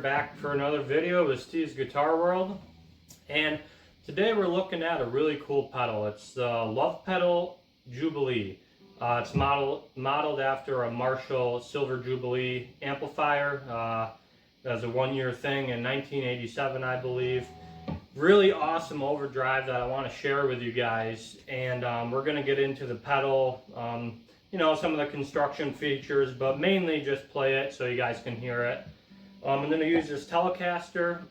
back for another video with Steve's Guitar World, and today we're looking at a really cool pedal. It's the Love Pedal Jubilee. It's modeled after a Marshall Silver Jubilee amplifier. That was a one-year thing in 1987, I believe. Really awesome overdrive that I want to share with you guys, and we're going to get into the pedal, you know, some of the construction features, but mainly just play it so you guys can hear it. I'm going to use this Telecaster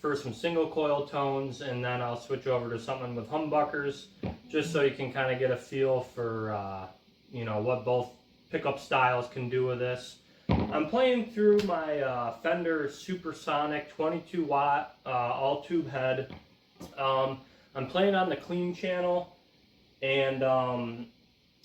for some single coil tones, and then I'll switch over to something with humbuckers, just so you can kind of get a feel for, you know, what both pickup styles can do with this. I'm playing through my Fender Supersonic 22 watt all tube head. I'm playing on the clean channel, and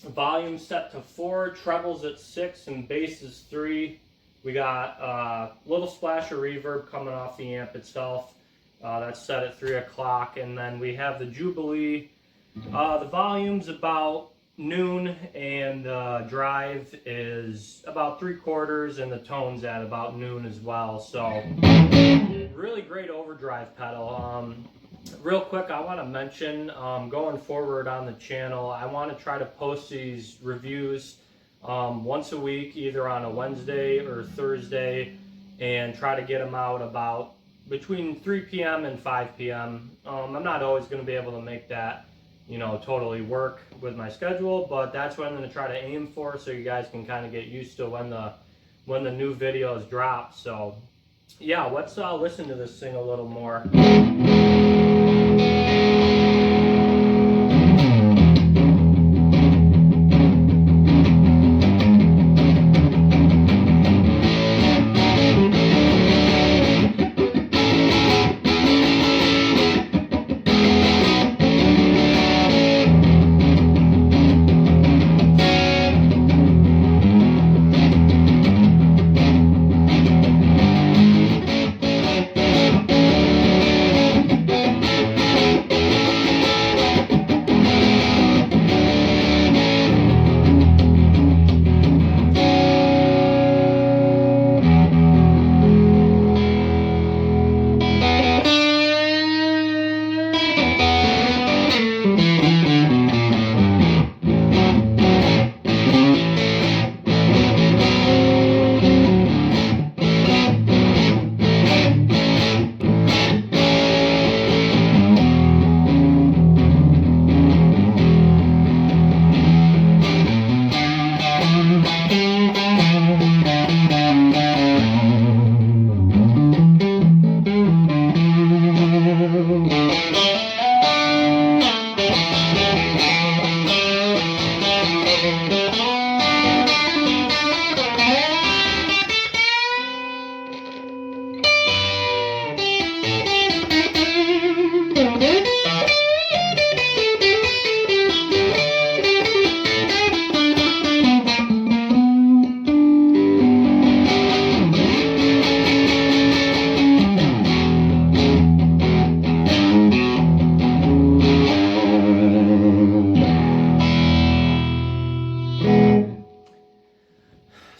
volume set to 4, trebles at 6, and bass is 3. We got a little splash of reverb coming off the amp itself. That's set at 3 o'clock, and then we have the Jubilee. The volume's about noon, and the drive is about 3/4, and the tone's at about noon as well. So really great overdrive pedal. Real quick, I want to mention, going forward on the channel, I want to try to post these reviews once a week, either on a Wednesday or Thursday, and try to get them out about between 3 p.m. and 5 p.m. I'm not always going to be able to make that, you know, totally work with my schedule, but that's what I'm going to try to aim for, so you guys can kind of get used to when the new videos drop. So yeah, let's listen to this thing a little more.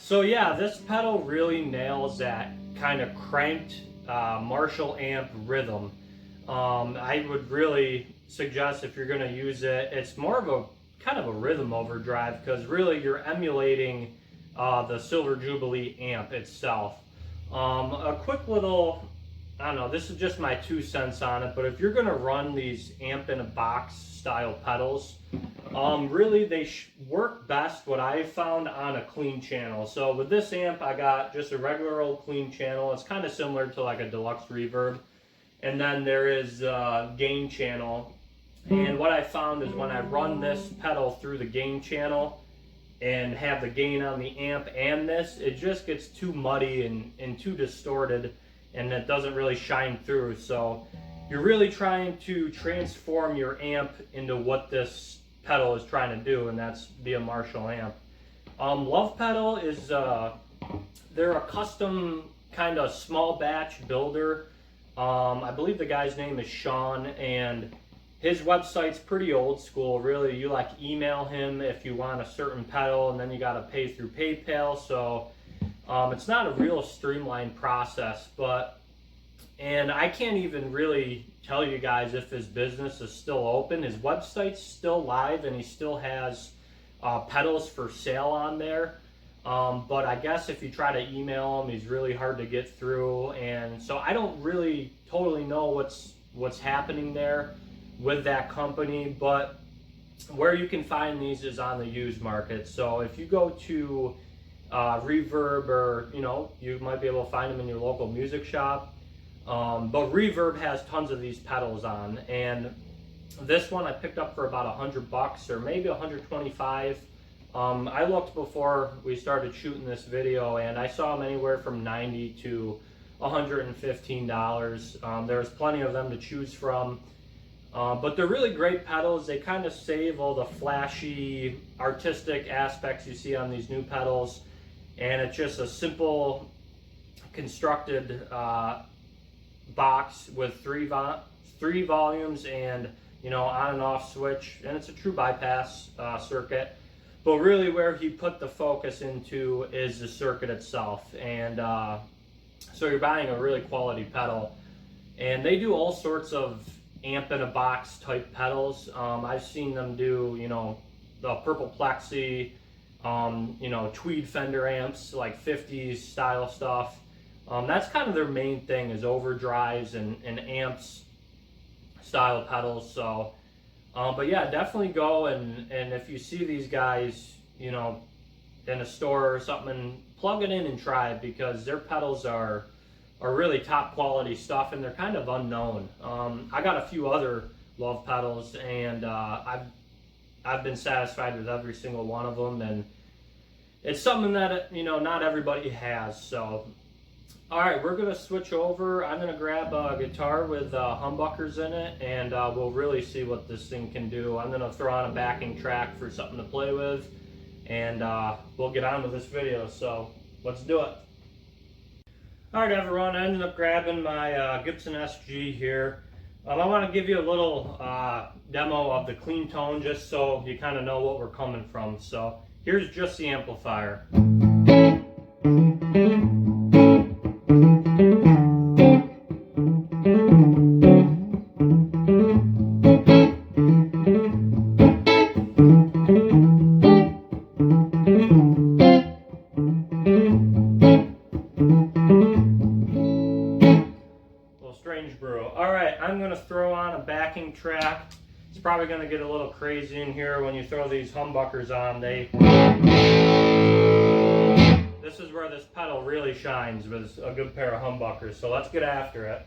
So yeah, this pedal really nails that kind of cranked Marshall amp rhythm. I would really suggest, if you're going to use it, it's more of a kind of a rhythm overdrive, because really you're emulating the Silver Jubilee amp itself. A quick little, I don't know, this is just my 2 cents on it, but if you're going to run these amp in a box style pedals, really they work best, what I found, on a clean channel. So with this amp, I got just a regular old clean channel. It's kind of similar to like a deluxe reverb, and then there is a gain channel. And what I found is when I run this pedal through the gain channel and have the gain on the amp and this, it just gets too muddy and too distorted, and it doesn't really shine through. So you're really trying to transform your amp into what this pedal is trying to do, and that's be a Marshall amp. Love Pedal is, they're a custom kind of small batch builder. I believe the guy's name is Sean, and his website's pretty old school, really. You email him if you want a certain pedal, and then you got to pay through PayPal. So It's not a real streamlined process, and I can't even really tell you guys if his business is still open. His website's still live, and he still has pedals for sale on there. But I guess if you try to email him, he's really hard to get through, and so I don't really totally know what's happening there with that company. But where you can find these is on the used market. So if you go to Reverb, or you might be able to find them in your local music shop. But Reverb has tons of these pedals on, and this one I picked up for about $100 or maybe 125. I looked before we started shooting this video, and I saw them anywhere from $90 to $115. There's plenty of them to choose from, but they're really great pedals. They kind of save all the flashy artistic aspects you see on these new pedals, and it's just a simple constructed box with three volumes and on and off switch, and it's a true bypass circuit. But really where he put the focus into is the circuit itself, and so you're buying a really quality pedal. And they do all sorts of amp in a box type pedals. I've seen them do the purple plexi, tweed Fender amps, like 50s style stuff. That's kind of their main thing, is overdrives and amps style pedals. So but yeah, definitely go and if you see these guys in a store or something, plug it in and try it, because their pedals are really top quality stuff, and they're kind of unknown. I got a few other Love pedals, and I've been satisfied with every single one of them, and it's something that not everybody has. So alright, we're going to switch over. I'm going to grab a guitar with humbuckers in it, and we'll really see what this thing can do. I'm going to throw on a backing track for something to play with, and we'll get on with this video. So let's do it. Alright everyone, I ended up grabbing my Gibson SG here. I want to give you a little demo of the clean tone, just so you kind of know what we're coming from. So here's just the amplifier. I'm going to throw on a backing track. It's probably going to get a little crazy in here when you throw these humbuckers on. This is where this pedal really shines, with a good pair of humbuckers. So let's get after it.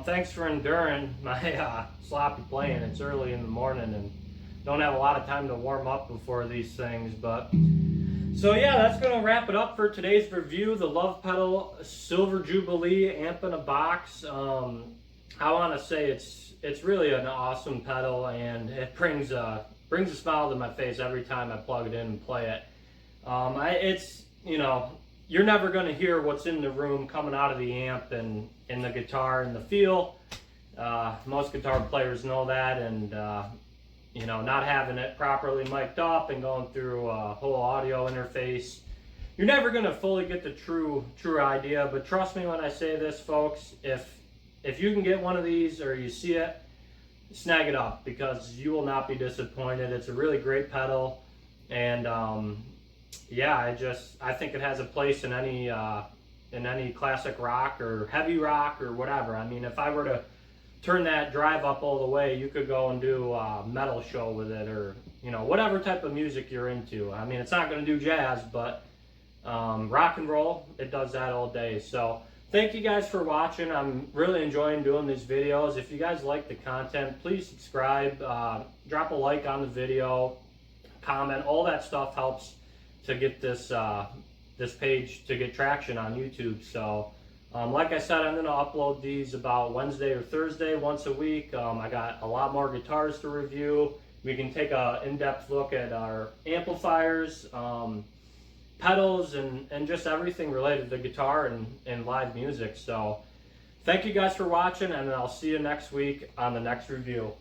Thanks for enduring my sloppy playing. It's early in the morning and don't have a lot of time to warm up before these things, but so yeah, that's going to wrap it up for today's review. The Love Pedal Silver Jubilee amp in a box. I want to say it's really an awesome pedal, and it brings a smile to my face every time I plug it in and play it. It's, you know, you're never going to hear what's in the room coming out of the amp and the guitar and the feel. Most guitar players know that, and you know, not having it properly mic'd up and going through a whole audio interface, you're never going to fully get the true idea. But trust me when I say this, folks, if you can get one of these or you see it, snag it up, because you will not be disappointed. It's a really great pedal, and yeah, I think it has a place in any classic rock or heavy rock or whatever. I mean, if I were to turn that drive up all the way, you could go and do a metal show with it, or, you know, whatever type of music you're into. I mean, it's not going to do jazz, but rock and roll, it does that all day. So thank you guys for watching. I'm really enjoying doing these videos. If you guys like the content, please subscribe, drop a like on the video, comment. All that stuff helps to get this this page to get traction on YouTube. So like I said, I'm going to upload these about Wednesday or Thursday, once a week. I got a lot more guitars to review. We can take an in-depth look at our amplifiers, pedals, and just everything related to guitar and live music. So thank you guys for watching, and I'll see you next week on the next review.